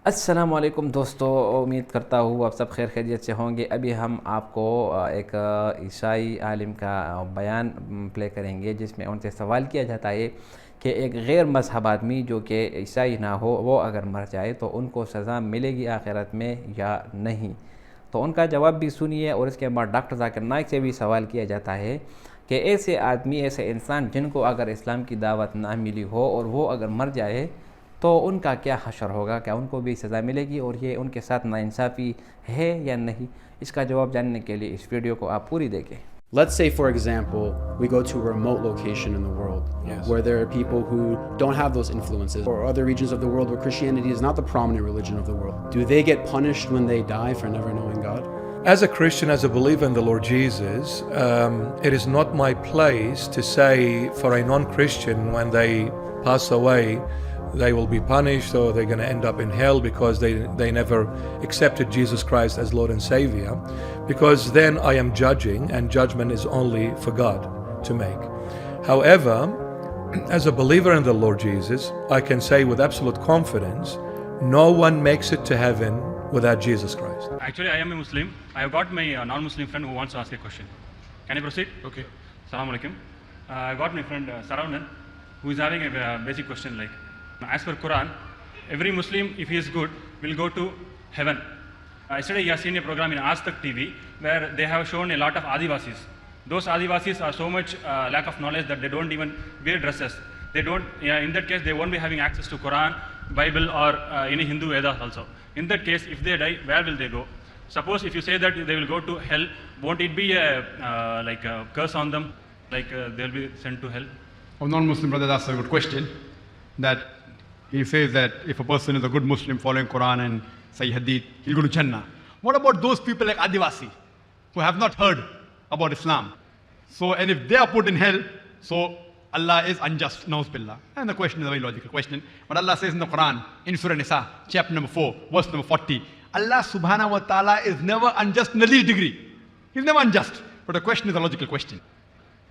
अस्सलामुअलैकुम दोस्तों, उम्मीद करता हूँ आप सब खैर खैरियत से होंगे। अभी हम आपको एक ईसाई आलिम का बयान प्ले करेंगे जिसमें उनसे सवाल किया जाता है कि एक गैर मज़हब आदमी जो कि ईसाई ना हो वो अगर मर जाए तो उनको सज़ा मिलेगी आखिरत में या नहीं। तो उनका जवाब भी सुनिए। और इसके बाद डॉक्टर जाकिर नाइक से भी सवाल किया जाता है कि ऐसे आदमी, ऐसे इंसान जिनको अगर इस्लाम की दावत ना मिली हो और वो अगर मर जाए तो उनका क्या हशर होगा, क्या उनको भी सज़ा मिलेगी और ये उनके साथ नाइंसाफ़ी है या नहीं। इसका जवाब जानने के लिए इस वीडियो को आप पूरी देखें। Let's say, for example, we go to a remote location in the world where there are people who don't have those influences, or other regions of the world where Christianity is not the prominent religion of the world. Do they get punished when they die for never knowing God? As a Christian, as a believer in the Lord Jesus, it is not my place to say for a non-Christian when they pass away they will be punished or they're going to end up in hell because they never accepted Jesus Christ as Lord and Savior, because then I am judging, and judgment is only for God to make. However, as a believer in the Lord Jesus, I can say with absolute confidence, no one makes it to heaven without Jesus Christ. Actually, I am a Muslim. I have got my non-Muslim friend who wants to ask a question. Can I proceed? Okay. Assalamu alaikum. I got my friend Saravanan, who is having a basic question like, as per Quran, every Muslim, if he is good, will go to heaven. Yesterday, you have seen a program in Aaj Tak TV where they have shown a lot of Adivasis. Those Adivasis are so much lack of knowledge that they don't even wear dresses. They don't. In that case, they won't be having access to Quran, Bible, or any Hindu Vedas also. In that case, if they die, where will they go? Suppose if you say that they will go to hell, won't it be like a curse on them, like they'll be sent to hell? A non-Muslim brother asked a good question, that he says that if a person is a good Muslim following Quran and Sahih Hadith, he'll go to Jannah. What about those people like Adivasi who have not heard about Islam? So, and if they are put in hell, so Allah is unjust, na'uz billah. And the question is a very logical question. But Allah says in the Quran, in Surah Nisa, chapter number 4, verse number 40, Allah subhanahu wa ta'ala is never unjust in the least degree. He's never unjust. But the question is a logical question.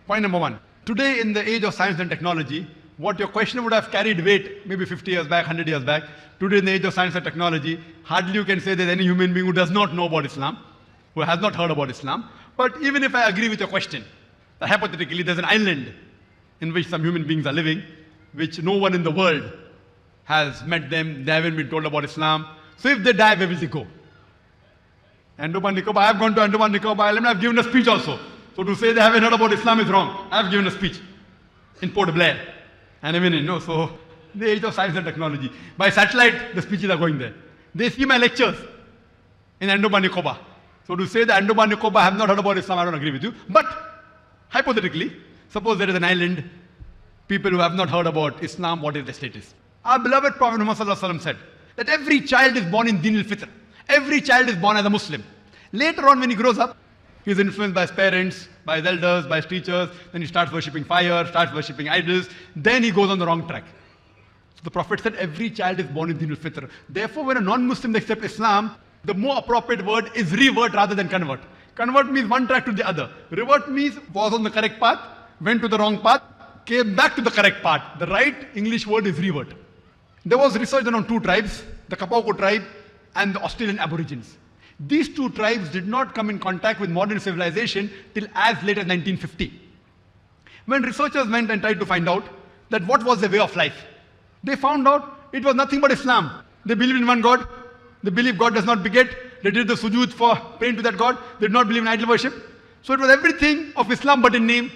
Point number one. Today, in the age of science and technology, what your question would have carried weight maybe 50 years back, 100 years back. Today, in the age of science and technology, hardly you can say there's any human being who does not know about Islam, who has not heard about Islam. But even if I agree with your question, that hypothetically there's an island in which some human beings are living, which no one in the world has met them, they haven't been told about Islam. So if they die, where will they go? Andaman Nicobar, I have gone to Andaman Nicobar Island, I have given a speech also. So to say they haven't heard about Islam is wrong. I have given a speech in Port Blair. And I mean, no, so the age of science and technology. By satellite, the speeches are going there. They see my lectures in Andaman Nicobar. So to say that Andaman Nicobar have not heard about Islam, I don't agree with you. But hypothetically, suppose there is an island, people who have not heard about Islam, what is the status? Our beloved Prophet Muhammad said that every child is born in Deen al-Fitr. Every child is born as a Muslim. Later on, when he grows up, he is influenced by his parents, by his elders, by his teachers. Then he starts worshipping fire, starts worshipping idols. Then he goes on the wrong track. So the Prophet said every child is born in Deen al-Fitr. Therefore, when a non-Muslim accepts Islam, the more appropriate word is revert rather than convert. Convert means one track to the other. Revert means was on the correct path, went to the wrong path, came back to the correct path. The right English word is revert. There was research done on two tribes, the Kapauko tribe and the Australian Aborigines. These two tribes did not come in contact with modern civilization till as late as 1950. When researchers went and tried to find out that what was their way of life, they found out it was nothing but Islam. They believed in one God. They believed God does not beget. They did the sujood for praying to that God. They did not believe in idol worship. So it was everything of Islam but in name.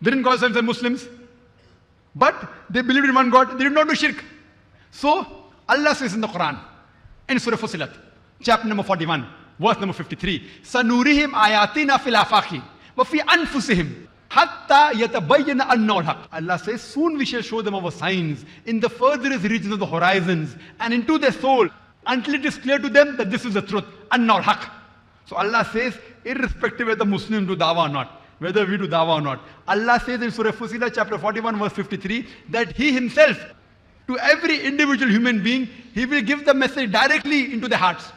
They didn't call themselves Muslims. But they believed in one God. They did not do shirk. So Allah says in the Quran, in Surah Fussilat, chapter number 41, verse number 53, Sanurihim ayatina fil afaqi wa fi anfusihim hatta yatabayyana annahu al-haq. Allah says, soon we shall show them our signs in the furthest regions of the horizons and into their soul until it is clear to them that this is the truth, annahu al-haq. So Allah says, irrespective whether Muslims do dawah or not, whether we do dawah or not, Allah says in Surah Fussilat, chapter 41, verse 53, that He Himself, to every individual human being, He will give the message directly into their hearts.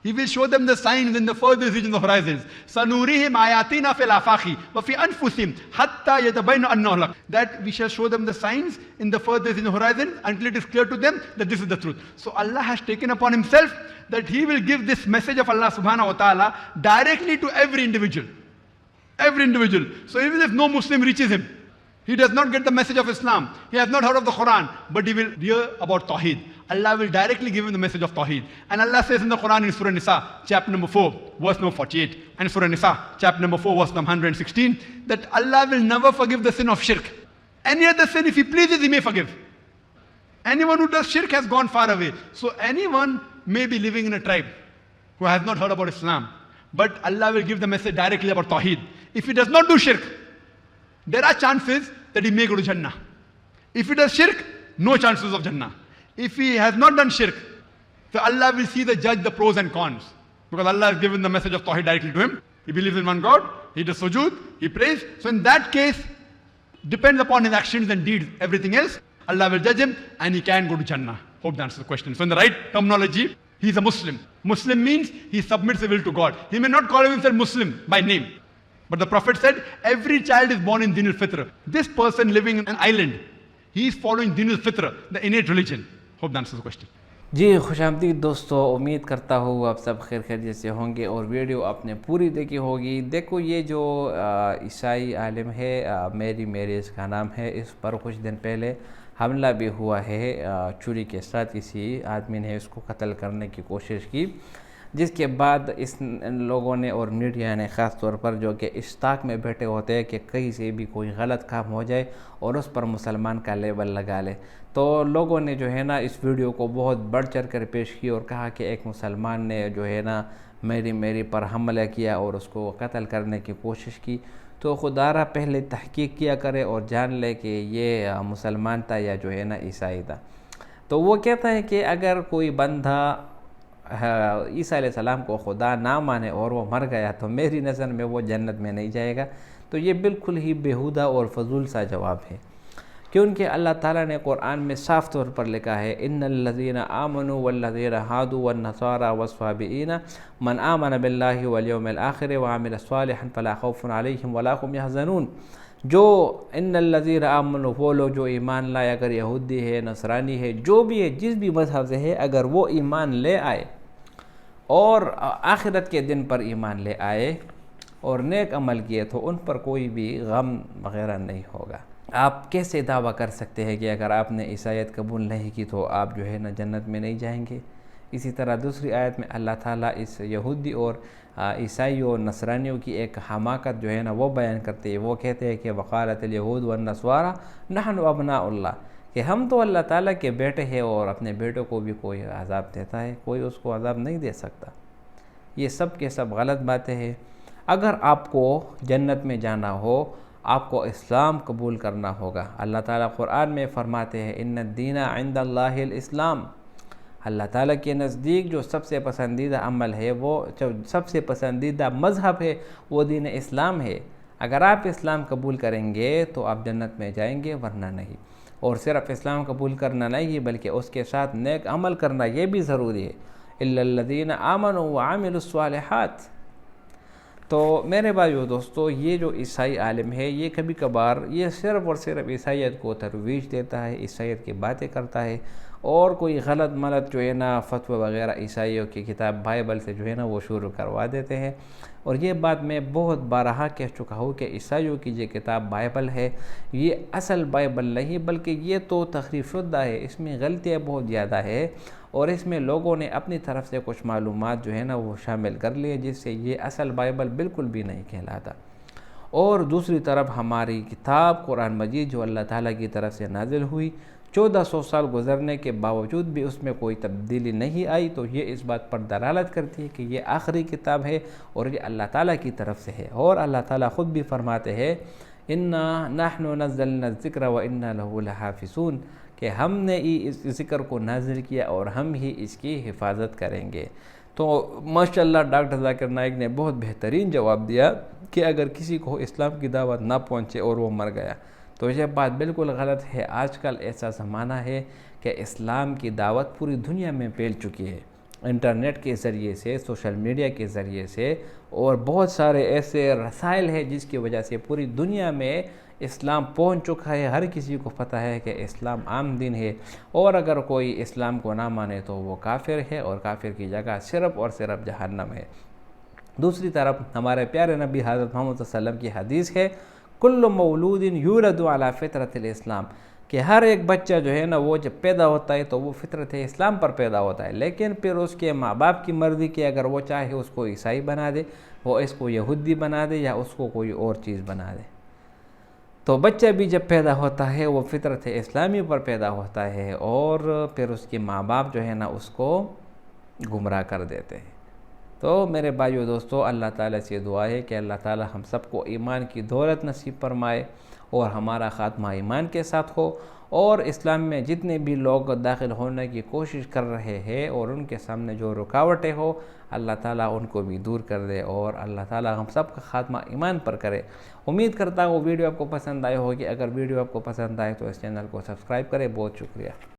He will show them the signs in the furthest regions of horizons. سَنُورِهِمْ آيَاتِنَا فِي الْآفَاقِ وَفِي أَنفُسِهِمْ حَتَّى يَتَبَيَّنَ أَنَّهُ الْحَقُّ. That we shall show them the signs in the furthest regions of horizons until it is clear to them that this is the truth. So Allah has taken upon himself that he will give this message of Allah subhanahu wa ta'ala directly to every individual. Every individual. So even if no Muslim reaches him, he does not get the message of Islam, he has not heard of the Quran, but he will hear about Tawheed. Allah will directly give him the message of Tawheed. And Allah says in the Quran in Surah Nisa, chapter number 4, verse number 48, and Surah Nisa, chapter number 4, verse number 116, that Allah will never forgive the sin of shirk. Any other sin, if he pleases, he may forgive. Anyone who does shirk has gone far away. So anyone may be living in a tribe who has not heard about Islam, but Allah will give the message directly about Tawheed. If he does not do shirk, there are chances that he may go to Jannah. If he does shirk, no chances of Jannah. If he has not done shirk, so Allah will see the judge the pros and cons. Because Allah has given the message of Tawheed directly to him. He believes in one God, he does sujood, he prays. So in that case, depends upon his actions and deeds. Everything else, Allah will judge him and he can go to Jannah. Hope that answers the question. So in the right terminology, he is a Muslim. Muslim means he submits his will to God. He may not call himself Muslim by name. But the Prophet said, every child is born in Deen al-Fitr. This person living in an island, he is following Deen al-Fitr, the innate religion. Hope that answers the question. جی خوش آمدید دوستو، امید کرتا ہوں آپ سب خیر خیریت سے ہوں گے اور ویڈیو آپ نے پوری دیکھی ہوگی. دیکھو یہ جو عیسائی عالم ہے میری اس کا نام ہے، اس پر کچھ دن پہلے حملہ بھی ہوا ہے چھری کے ساتھ. کسی آدمی نے اس کو قتل کرنے کی کوشش کی، جس کے بعد اس لوگوں نے اور میڈیا نے خاص طور پر جو کہ اشتاق میں بیٹھے ہوتے ہیں کہ کہیں سے بھی کوئی غلط کام ہو جائے اور اس پر مسلمان کا لیبل لگا لے، تو لوگوں نے جو ہے نا اس ویڈیو کو بہت بڑھ چڑھ کر پیش کی اور کہا کہ ایک مسلمان نے جو ہے نا میری پر حملہ کیا اور اس کو قتل کرنے کی کوشش کی. تو خدا را پہلے تحقیق کیا کرے اور جان لے کہ یہ مسلمان تھا یا جو ہے نا عیسائی تھا. تو وہ کہتا ہے کہ اگر کوئی بندہ عیسیٰ علیہ السلام کو خدا نہ مانے اور وہ مر گیا تو میری نظر میں وہ جنت میں نہیں جائے گا. تو یہ بالکل ہی بیہودہ اور فضول سا جواب ہے، کیونکہ اللہ تعالیٰ نے قرآن میں صاف طور پر لکھا ہے ان الذین آمنوا والذین ہادوا والنصارى والصابئین من آمن باللہ والیوم الآخر وعمل صالحا فلا خوف علیہم ولا هم يحزنون. جو ان الذین آمنوا وہ لوگ جو ایمان لائے، اگر یہودی ہے، نصرانی ہے، جو بھی ہے، جس بھی مذہب سے ہے، اگر وہ ایمان لے آئے اور آخرت کے دن پر ایمان لے آئے اور نیک عمل کیے تو ان پر کوئی بھی غم وغیرہ نہیں ہوگا. آپ کیسے دعویٰ کر سکتے ہیں کہ اگر آپ نے عیسائیت قبول نہیں کی تو آپ جو ہے نا جنت میں نہیں جائیں گے؟ اسی طرح دوسری آیت میں اللہ تعالیٰ اس یہودی اور عیسائیوں اور نصرانیوں کی ایک حماقت جو ہے نا وہ بیان کرتے ہیں. وہ کہتے ہیں کہ وقالت الیہود والنصارى نحن ابناء اللہ، کہ ہم تو اللہ تعالیٰ کے بیٹے ہیں اور اپنے بیٹوں کو بھی کوئی عذاب دیتا ہے، کوئی اس کو عذاب نہیں دے سکتا. یہ سب کے سب غلط باتیں ہیں. اگر آپ کو جنت میں جانا ہو آپ کو اسلام قبول کرنا ہوگا. اللہ تعالیٰ قرآن میں فرماتے ہیں ان الدین عند اللہ الاسلام. اللہ تعالیٰ کے نزدیک جو سب سے پسندیدہ عمل ہے، وہ جو سب سے پسندیدہ مذہب ہے، وہ دین اسلام ہے. اگر آپ اسلام قبول کریں گے تو آپ جنت میں جائیں گے، ورنہ نہیں. اور صرف اسلام قبول کرنا نہیں بلکہ اس کے ساتھ نیک عمل کرنا یہ بھی ضروری ہے. الا الذین آمنوا وعملوا الصالحات. تو میرے بھائیو دوستو، یہ جو عیسائی عالم ہے یہ کبھی کبھار یہ صرف اور صرف عیسائیت کو ترویج دیتا ہے، عیسائیت کی باتیں کرتا ہے اور کوئی غلط ملت جو ہے نا فتوی وغیرہ عیسائیوں کی کتاب بائبل سے جو ہے نا وہ شروع کروا دیتے ہیں. اور یہ بات میں بہت بارہا کہہ چکا ہوں کہ عیسائیوں کی جو کتاب بائبل ہے یہ اصل بائبل نہیں بلکہ یہ تو تحریف شدہ ہے. اس میں غلطیاں بہت زیادہ ہے اور اس میں لوگوں نے اپنی طرف سے کچھ معلومات جو ہے نا وہ شامل کر لیے، جس سے یہ اصل بائبل بالکل بھی نہیں کہلاتا. اور دوسری طرف ہماری کتاب قرآن مجید جو اللہ تعالیٰ کی طرف سے نازل ہوئی، 1400 سال گزرنے کے باوجود بھی اس میں کوئی تبدیلی نہیں آئی، تو یہ اس بات پر دلالت کرتی ہے کہ یہ آخری کتاب ہے اور یہ اللہ تعالیٰ کی طرف سے ہے. اور اللہ تعالیٰ خود بھی فرماتے ہیں انا نحن نزلنا الذکر وانا له لحافظون، کہ ہم نے اس ذکر کو نازل کیا اور ہم ہی اس کی حفاظت کریں گے. تو ماشاءاللہ ڈاکٹر ذاکر نائک نے بہت بہترین جواب دیا کہ اگر کسی کو اسلام کی دعوت نہ پہنچے اور وہ مر گیا تو یہ بات بالکل غلط ہے. آج کل ایسا زمانہ ہے کہ اسلام کی دعوت پوری دنیا میں پھیل چکی ہے. انٹرنیٹ کے ذریعے سے، سوشل میڈیا کے ذریعے سے، اور بہت سارے ایسے رسائل ہیں جس کی وجہ سے پوری دنیا میں اسلام پہنچ چکا ہے. ہر کسی کو پتہ ہے کہ اسلام عام دین ہے، اور اگر کوئی اسلام کو نہ مانے تو وہ کافر ہے، اور کافر کی جگہ صرف اور صرف جہنم ہے. دوسری طرف ہمارے پیارے نبی حضرت محمد صلی اللہ علیہ وسلم کی حدیث ہے، کل مولود یولد علی فطرت الاسلام، کہ ہر ایک بچہ جو ہے نا وہ جب پیدا ہوتا ہے تو وہ فطرت اسلام پر پیدا ہوتا ہے، لیکن پھر اس کے ماں باپ کی مرضی کہ اگر وہ چاہے اس کو عیسائی بنا دے، وہ اس کو یہودی بنا دے، یا اس کو کوئی اور چیز بنا دے. تو بچہ بھی جب پیدا ہوتا ہے وہ فطرت اسلامی پر پیدا ہوتا ہے، اور پھر اس کے ماں باپ جو ہے نا اس کو گمراہ کر دیتے ہیں. تو میرے بھائیو دوستو، اللہ تعالیٰ سے دعا ہے کہ اللہ تعالیٰ ہم سب کو ایمان کی دولت نصیب فرمائے، اور ہمارا خاتمہ ایمان کے ساتھ ہو، اور اسلام میں جتنے بھی لوگ داخل ہونے کی کوشش کر رہے ہیں اور ان کے سامنے جو رکاوٹیں ہو، اللہ تعالیٰ ان کو بھی دور کر دے، اور اللہ تعالیٰ ہم سب کا خاتمہ ایمان پر کرے. امید کرتا ہوں ویڈیو آپ کو پسند آئے ہوگی. اگر ویڈیو آپ کو پسند آئے تو اس چینل کو سبسکرائب کرے. بہت شکریہ.